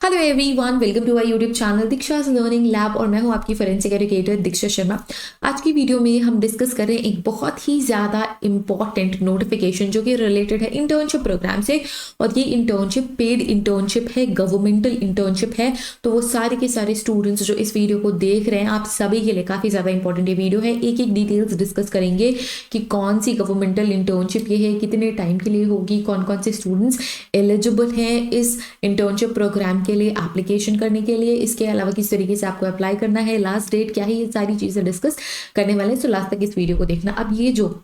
Hello everyone, welcome to our YouTube channel Diksha's learning lab और मैं हूं आपकी फोरेंसिक एजुकेटर दीक्षा शर्मा। आज की वीडियो में हम डिस्कस कर रहे हैं एक बहुत ही ज़्यादा इम्पॉर्टेंट नोटिफिकेशन जो कि रिलेटेड है इंटर्नशिप प्रोग्राम से। और ये इंटर्नशिप पेड इंटर्नशिप है, गवर्नमेंटल इंटर्नशिप है। तो वो सारे के सारे स्टूडेंट्स जो इस वीडियो को देख रहे हैं, आप सभी के लिए काफ़ी ज़्यादा इंपॉर्टेंट ये वीडियो है। एक एक डिटेल्स डिस्कस करेंगे कि कौन सी गवर्नमेंटल इंटर्नशिप ये है, कितने टाइम के लिए होगी, कौन कौन से स्टूडेंट्स एलिजिबल हैं इस इंटर्नशिप प्रोग्राम के लिए एप्लीकेशन करने के लिए, इसके अलावा किस तरीके से आपको अप्लाई करना है, लास्ट डेट क्या है, ये सारी चीज़ें डिस्कस करने वाले हैं। सो लास्ट तक इस वीडियो को देखना। अब ये जो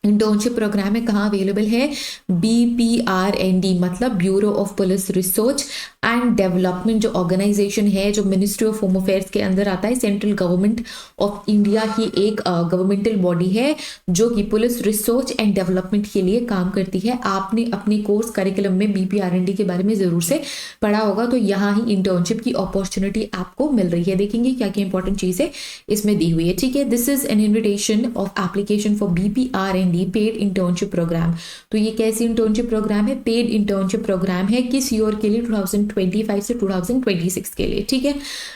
इंटर्नशिप प्रोग्राम है कहाँ अवेलेबल है? BPRND मतलब bureau of police research and development, जो ऑर्गेनाइजेशन है जो मिनिस्ट्री ऑफ होम अफेयर्स के अंदर आता है। सेंट्रल गवर्नमेंट ऑफ इंडिया की एक गवर्नमेंटल बॉडी है जो कि पुलिस रिसर्च एंड डेवलपमेंट के लिए काम करती है। आपने अपने कोर्स करिकुलम में BPRND के बारे में जरूर से पढ़ा होगा। तो यहाँ ही इंटर्नशिप की अपॉर्चुनिटी आपको मिल रही है। देखेंगे क्या क्या इंपॉर्टेंट चीजें इसमें दी हुई है। ठीक है, this is an invitation of application for BPRND paid internship program. तो ये कैसी इंटर्नशिप प्रोग्राम है? पेड इंटर्नशिप प्रोग्राम है। किस ईयर के लिए? 2025 से 2026 के लिए। ठीक है,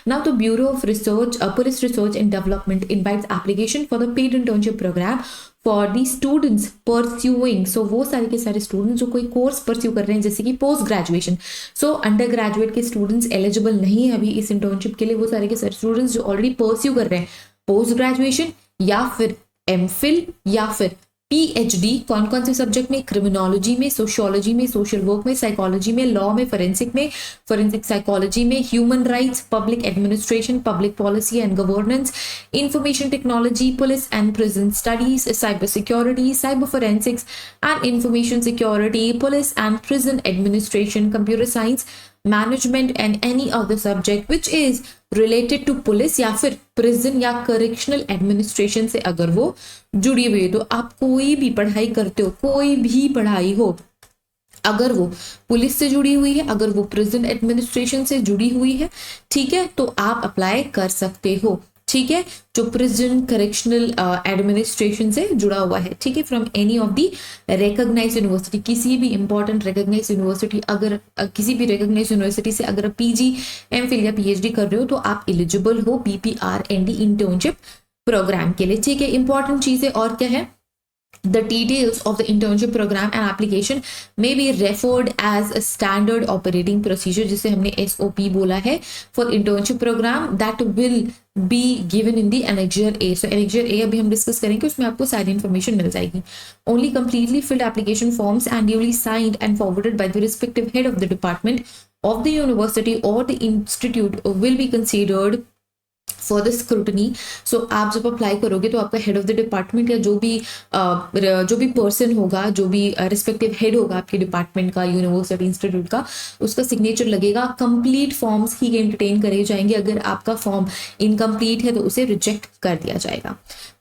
now the bureau of research police research and development invites application for the paid internship programme for the students pursuing. So वो सारे के सारे स्टूडेंट्स जो कोई कोर्स परस्यू कर रहे हैं, जैसे कि post graduation. So under graduate के स्टूडेंट्स एलिजिबल नहीं है अभी इस इंटर्नशिप के लिए। वो सारे के सारे स्टूडेंट्स जो ऑलरेडी परस्यू कर रहे हैं पोस्ट ग्रेजुएशन या फिर MPhil या फिर PhD, कौन कौन से सब्जेक्ट में? क्रिमिनोलॉजी में, सोशियोलॉजी में, सोशल वर्क में, साइकोलॉजी में, लॉ में, फोरेंसिक साइकोलॉजी में, human rights, public administration, public policy and governance, information technology, police and prison studies, cyber security, cyber forensics and information security, police and prison administration, computer science, management and any other subject which is related to police या फिर prison या correctional administration से अगर वो जुड़ी हुई है। तो आप कोई भी पढ़ाई करते हो, कोई भी पढ़ाई हो, अगर वो पुलिस से जुड़ी हुई है, अगर वो प्रिजन एडमिनिस्ट्रेशन से जुड़ी हुई है, ठीक है, तो आप अप्लाई कर सकते हो। ठीक है, जो प्रिजन करेक्शनल एडमिनिस्ट्रेशन से जुड़ा हुआ है। ठीक है, from any of the recognized university, किसी भी इंपॉर्टेंट रिकॉग्नाइज्ड यूनिवर्सिटी, अगर किसी भी रिकॉग्नाइज्ड यूनिवर्सिटी से अगर PG, MPhil या PhD कर रहे हो तो आप एलिजिबल हो BPRND इंटर्नशिप प्रोग्राम के लिए। ठीक है, इंपॉर्टेंट चीजें और क्या है? The details of the internship program and application may be referred as a standard operating procedure, जिसे हमने SOP बोला है, for internship program that will be given in the Annexure A. So Annexure A अभी हम discuss करेंगे, उसमें आपको सारी इन्फॉर्मेशन मिल जाएगी। Only completely filled application forms and duly signed and forwarded by the respective head of the department of the university or the institute will be considered for the scrutiny. So आप जब apply करोगे तो आपका head of the department या जो भी person होगा, जो भी रिस्पेक्टिव हेड होगा आपके डिपार्टमेंट का, यूनिवर्सिटी इंस्टीट्यूट का, उसका सिग्नेचर लगेगा। कंप्लीट फॉर्म्स ही एंटरटेन करे जाएंगे। अगर आपका फॉर्म इनकम्प्लीट है तो उसे रिजेक्ट कर दिया जाएगा।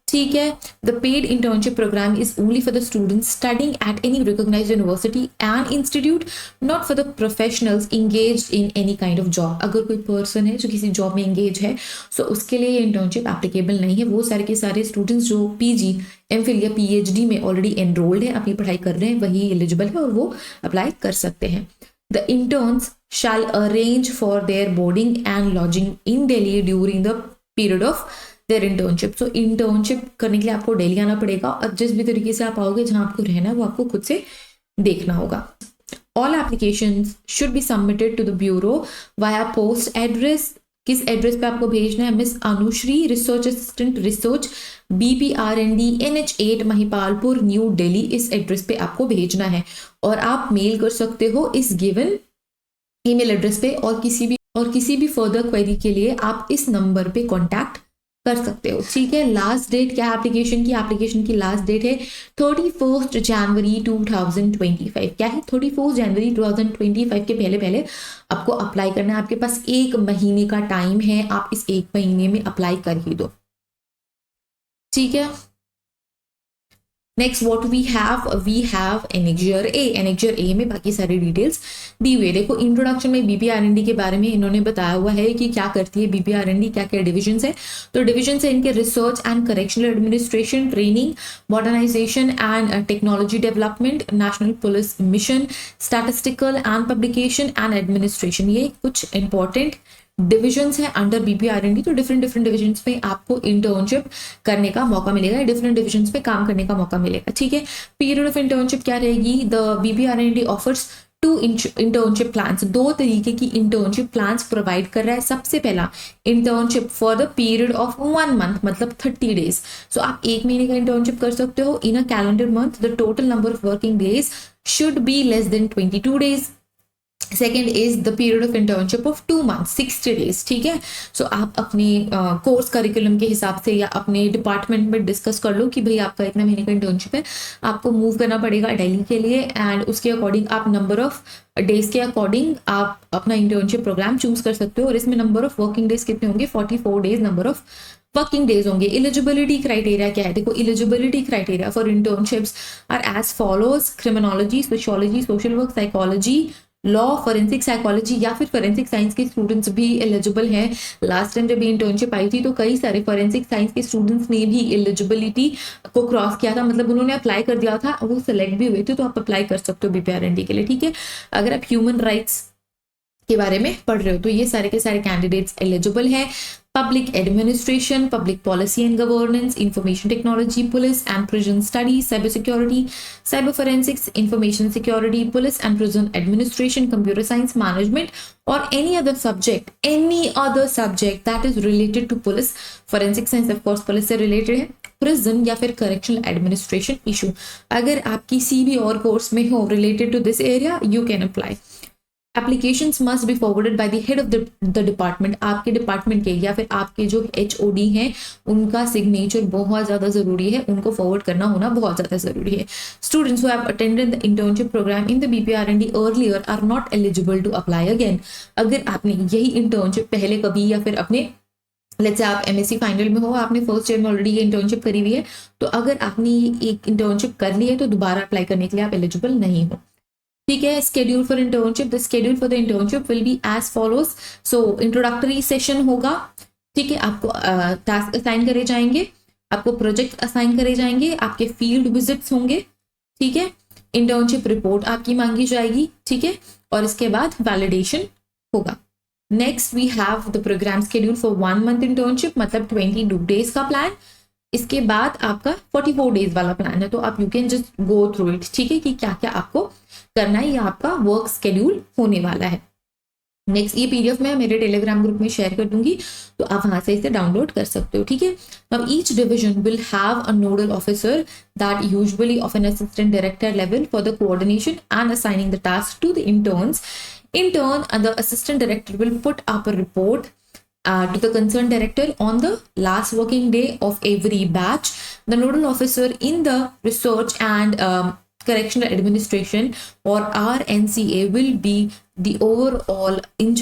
ठीक है, the paid internship program is only for the students studying at any recognized university and institute, not for the professionals engaged in any kind of job. अगर कोई पर्सन है जो किसी जॉब में इंगेज है, सो उसके लिए ये इंटर्नशिप एप्लीकेबल नहीं है। वो सारे के सारे स्टूडेंट्स जो PG, MPhil या PhD में ऑलरेडी एनरोल्ड है, अपनी पढ़ाई कर रहे हैं, वही एलिजिबल है और वो अप्लाई कर सकते हैं। The interns shall arrange for their boarding and lodging in Delhi during the period of their internship. So internship करने के लिए आपको दिल्ली आना पड़ेगा और जिस भी तरीके से आप आओगे, जहां आपको रहना है वो आपको खुद से देखना होगा। All applications should be submitted to the bureau via post address. किस एड्रेस पे आपको भेजना है? Miss Anushri, research assistant research, BPRND, NH8 Mahipalpur, new Delhi. इस एड्रेस पे आपको भेजना है और आप मेल कर सकते हो इस गिवन ईमेल एड्रेस पे। और किसी भी फर्दर क्वेरी के लिए आप इस नंबर पे कॉन्टैक्ट कर सकते हो। ठीक है, लास्ट डेट क्या है एप्लीकेशन की लास्ट डेट है 31 जनवरी 2025। क्या है? 31 जनवरी 2025 के पहले आपको अप्लाई करना है। आपके पास 1 महीने का टाइम है, आप इस 1 महीने में अप्लाई कर ही दो। ठीक है, next what we have annexure A में बाकी सारी डिटेल्स दी हुई है। देखो इंट्रोडक्शन में बीपीआरएनडी के बारे में इन्होंने बताया हुआ है कि क्या करती है बीपीआरएनडी, क्या क्या डिविजन है। तो डिविजन है इनके research and correctional administration, training, modernization and technology development, national police mission, statistical and publication and administration. ये कुछ इंपॉर्टेंट डिविजन्स है अंडर बीपीआरएनडी। तो डिफरेंट डिविजन्स में आपको इंटर्नशिप करने का मौका मिलेगा, डिफरेंट डिविजन्स में काम करने का मौका मिलेगा, ठीक है। पीरियड ऑफ इंटर्नशिप क्या रहेगी? The BPRND offers 2 internship plans, 2 तरीके की इंटर्नशिप प्लान्स प्रोवाइड कर रहा है। सबसे पहला internship for the period of 1 month, मतलब 30 डेज। सो आप 1 महीने का इंटर्नशिप कर सकते हो in a calendar month. The total number of working days should be less than 22 days. Second is the period of internship of 2 months 60 days, ठीक है। सो आप अपने कोर्स करिकुलम के हिसाब से या अपने डिपार्टमेंट में डिस्कस कर लो कि भाई आपका इतना महीने का इंटर्नशिप है, आपको मूव करना पड़ेगा दिल्ली के लिए, एंड उसके अकॉर्डिंग आप नंबर ऑफ डेज के अकॉर्डिंग आप अपना इंटर्नशिप प्रोग्राम चूज कर सकते हो। और इसमें नंबर ऑफ वर्किंग डेज कितने होंगे? 44 days number of working days होंगे। एलिजिबिलिटी क्राइटेरिया क्या है? देखो eligibility criteria for internships are as follows: criminology, sociology, social work, psychology, law, forensic psychology या फिर फॉरेंसिक साइंस के स्टूडेंट्स भी एलिजिबल हैं। लास्ट टाइम जब इंटर्नशिप आई थी तो कई सारे फॉरेंसिक साइंस के स्टूडेंट्स ने भी एलिजिबिलिटी को क्रॉस किया था, मतलब उन्होंने अप्लाई कर दिया था, वो सिलेक्ट भी हुए थे। तो आप अप्लाई कर सकते हो बीपीआरएनडी के लिए, ठीक है। अगर आप ह्यूमन राइट्स के बारे में पढ़ रहे हो तो ये सारे के सारे कैंडिडेट्स एलिजिबल हैं। Public administration, public policy and governance, information technology, police and prison studies, cyber security, cyber forensics, information security, police and prison administration, computer science management और any other subject that is related to police. Forensic science of course police से related है। Prison या फिर correctional administration issue, अगर आप किसी भी और कोर्स में हो related to this area, you can apply. Applications must be forwarded by the head of the department, आपके डिपार्टमेंट के या फिर आपके जो HOD हैं उनका सिग्नेचर बहुत ज़्यादा ज़रूरी है, उनको फॉरवर्ड करना होना बहुत ज़्यादा ज़रूरी है। Students who have attended the internship program in the BPRND earlier are not eligible to apply again. अगर आपने यही इंटर्नशिप पहले कभी या फिर अपने लेट्स से आप MSc फाइनल में हो, आपने फर्स्ट ईयर में ऑलरेडी ये इंटर्नशिप करी हुई है, तो अगर आपने एक इंटर्नशिप कर ली है तो दोबारा अप्लाई करने के लिए आप एलिजिबल नहीं हो, ठीक है। Schedule for internship, the schedule for the internship will be as follows. So introductory session होगा, ठीक है, आपको टास्क असाइन करे जाएंगे, आपको प्रोजेक्ट असाइन करे जाएंगे, आपके फील्ड विजिट्स होंगे, ठीक है। इंटर्नशिप रिपोर्ट आपकी मांगी जाएगी, ठीक है, और इसके बाद वैलिडेशन होगा। Next we have the program schedule for 1 month internship, मतलब 22 डेज का प्लान। इसके बाद आपका 44 डेज वाला प्लान है, तो आप you can just go through it, ठीक है, कि क्या क्या आपको करना है, ये आपका वर्क स्केड्यूल होने वाला है। नेक्स्ट ये PDF मैं मेरे टेलीग्राम ग्रुप में शेयर कर दूंगी, तो आप वहां से इसे डाउनलोड कर सकते हो, ठीक है। अब each division will have a nodal officer that usually of an assistant director level for the coordination and assigning the task to the interns. In turn, the assistant director will put up a report to the concerned director on the last working day of every batch. The nodal officer in the research and correctional administration or RNCA will be the overall in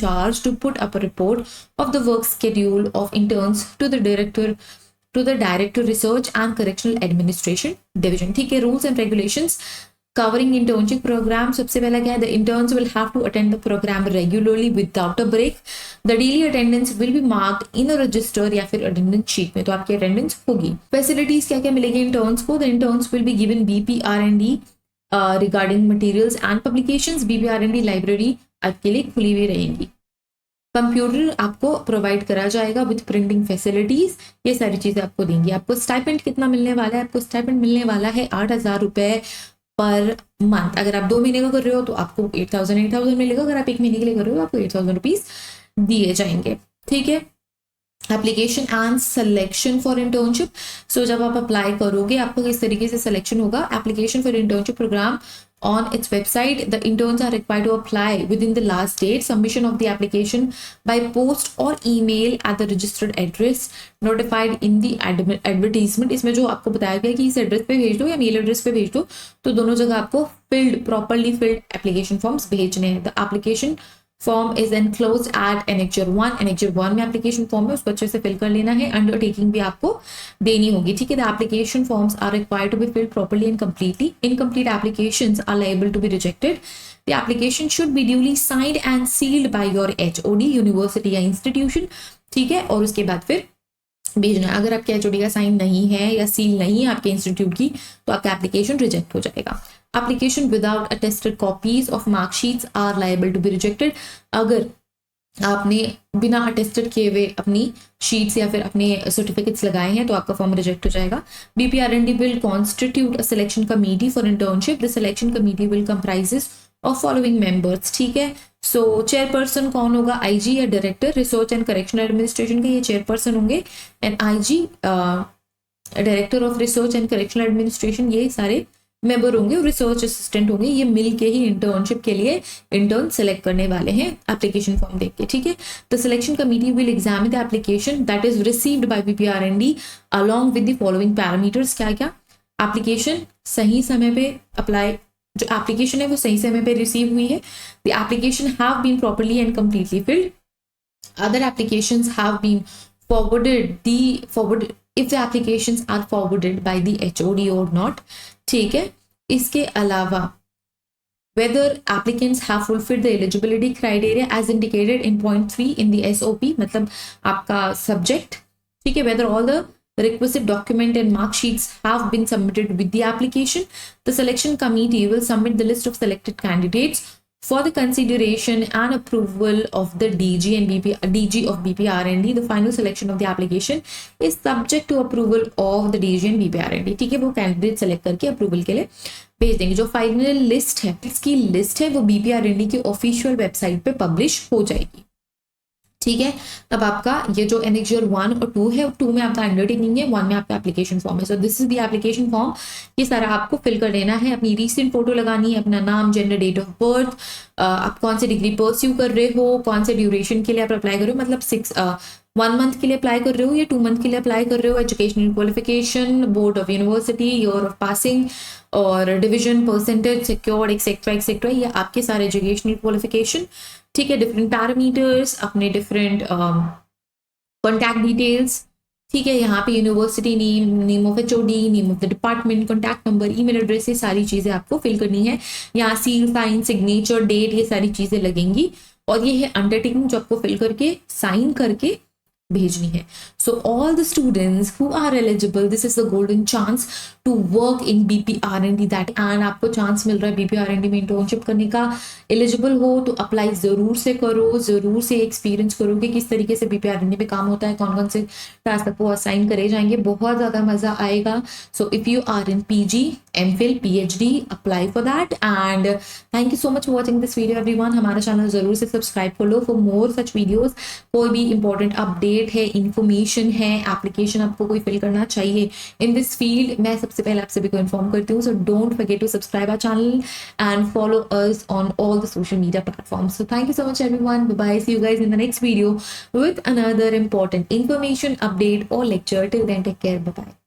charge to put up a report of the work schedule of interns to the director research and correctional administration division, ठीक है। rules and regulations covering internship program, सबसे पहला क्या है? The interns will have to attend the program regularly without a break. The daily attendance will be marked in a register या फिर attendance sheet में, तो आपकी attendance होगी। Facilities क्या क्या मिलेगी interns को? The interns will be given BPRND regarding materials and publications. BPRND library आपके लिए खुली हुई रहेंगी। कंप्यूटर आपको प्रोवाइड करा जाएगा विद प्रिंटिंग फैसिलिटीज, ये सारी चीजें आपको देंगी। आपको स्टाइपेंड कितना मिलने वाला है? आपको स्टाइपेंड मिलने वाला है 8,000 रुपए पर मंथ। अगर आप 2 महीने का कर रहे हो तो आपको 8,000 मिलेगा, अगर आप 1 महीने के लिए कर रहे हो आपको 8,000 रुपीज दिए जाएंगे, ठीक है। Application and selection for internship, so जब आप अप्लाई करोगे आपको किस तरीके से सिलेक्शन होगा? Application for internship program on its website. The interns are required to apply within the last date. Submission of the application by post or email at the registered address notified in the advertisement. इसमें जो आपको बताया गया कि इस address पे भेज दो या मेल एड्रेस पे भेज दो, तो दोनों जगह आपको प्रॉपरली फिल्ड एप्लीकेशन फॉर्म्स भेजने हैं। The application form is enclose at annexure 1। Annexure 1 में एप्लीकेशन फॉर्म है, उसको अच्छे से फिल कर लेना है। अंडरटेकिंग भी आपको देनी होगी, ठीक है। The application forms are required to be filled properly and completely. Incomplete applications are liable to be rejected. The application should be duly signed and sealed by your HOD, university या institution, ठीक है। और उसके बाद फिर भेजना। अगर आपके HOD का साइन नहीं है या सील नहीं है आपके इंस्टीट्यूट की, तो आपका एप्लीकेशन रिजेक्ट हो जाएगा। Application without attested copies of marksheets are liable to be rejected. अगर आपने बिना अटेस्टेड किए हुए अपनी शीट्स या फिर अपने सर्टिफिकेट्स लगाए हैं तो आपका फॉर्म रिजेक्ट हो जाएगा। BPRND will constitute a selection committee for internship. The selection committee will comprises of following members, ठीक है। सो चेयरपर्सन कौन होगा? IG या director research and correction administration के, ये चेयरपर्सन होंगे। And IG director of research and correction administration, ये सारे मेंबर होंगे और रिसर्च असिस्टेंट होंगे। ये मिल के ही इंटर्नशिप के लिए इंटर्न सेलेक्ट करने वाले हैं एप्लीकेशन फॉर्म देख के, ठीक है। The selection committee will examine the application that is received by BPRND along with the following parameters. क्या क्या? एप्लीकेशन सही समय पे अप्लाई, जो एप्लीकेशन है वो सही समय पे रिसीव हुई है। The application have been properly and completely filled. Other applications have been forwarded if the applications are forwarded by the HOD or not, ठीक है। इसके अलावा whether applicants have fulfilled the eligibility criteria as indicated in point 3 in the SOP, मतलब आपका subject, ठीक है। whether all the requisite document and mark sheets have been submitted with the application. The selection committee will submit the list of selected candidates for the consideration and approval of the DG of BPRND. The final selection of the application is subject to approval of the DG and BPRND, ठीक है। वो candidate select करके approval के लिए भेज देंगे। जो final list है, इसकी लिस्ट है, वो BPRND की ऑफिशियल वेबसाइट पे पब्लिश हो जाएगी, ठीक है। तब आपका ये जो एनेक्चर 1 और 2 है, 2 में आपका अंडरटेकिंग है, 1 में आपका एप्लीकेशन फॉर्म है। So this is the application form. ये सारा आपको फिल कर देना है। अपनी रीसेंट फोटो लगानी है, अपना नाम, जेंडर, डेट ऑफ बर्थ, आप कौन से डिग्री परस्यू कर रहे हो, कौन से ड्यूरेशन के लिए आप अप्लाई कर रहे हो, मतलब 1 मंथ के लिए अप्लाई कर रहे हो या 2 मंथ के लिए अप्लाई कर रहे हो, educational qualification, board of university, year of passing और division, percentage, secured, etcetera etcetera, ये आपके सारे एजुकेशनल क्वालिफिकेशन, ठीक है। डिफरेंट पैरामीटर्स, अपने डिफरेंट कॉन्टैक्ट डिटेल्स, ठीक है। यहाँ पे university name, name of HOD, name of the department, contact number, email address, ये सारी चीज़ें आपको फिल करनी है। यहाँ सील, साइन, सिग्नेचर, डेट, ये सारी चीज़ें लगेंगी। और ये है अंडरटेकिंग जो आपको फिल करके साइन करके भेजनी है। So all the students who are eligible, this is the golden chance to work in BPRND that, and आपको चांस मिल रहा है BPRND में इंटर्नशिप करने का। एलिजिबल हो तो अप्लाई ज़रूर से करो, ज़रूर से एक्सपीरियंस करो कि किस तरीके से BPRND में काम होता है, कौन कौन से टास्क आपको असाइन करे जाएंगे, बहुत ज़्यादा मज़ा आएगा। So if you are in PG, MPhil, PhD, apply for that. And thank you so much for watching this video everyone. हमारा चैनल ज़रूर से सब्सक्राइब कर लो फॉर मोर सच वीडियोज़। कोई भी इंपॉर्टेंट अपडेट है, इन्फॉर्मेशन है, एप्लीकेशन आपको कोई फिल करना चाहिए इन दिस फील्ड, मैं सबसे पहले आप सभी को इन्फॉर्म करती हूँ। So don't forget to subscribe our channel and follow us on all the social media platforms. So thank you so much everyone, bye bye, see you guys in the next video with another important information, update or lecture. Till then, take care, bye bye.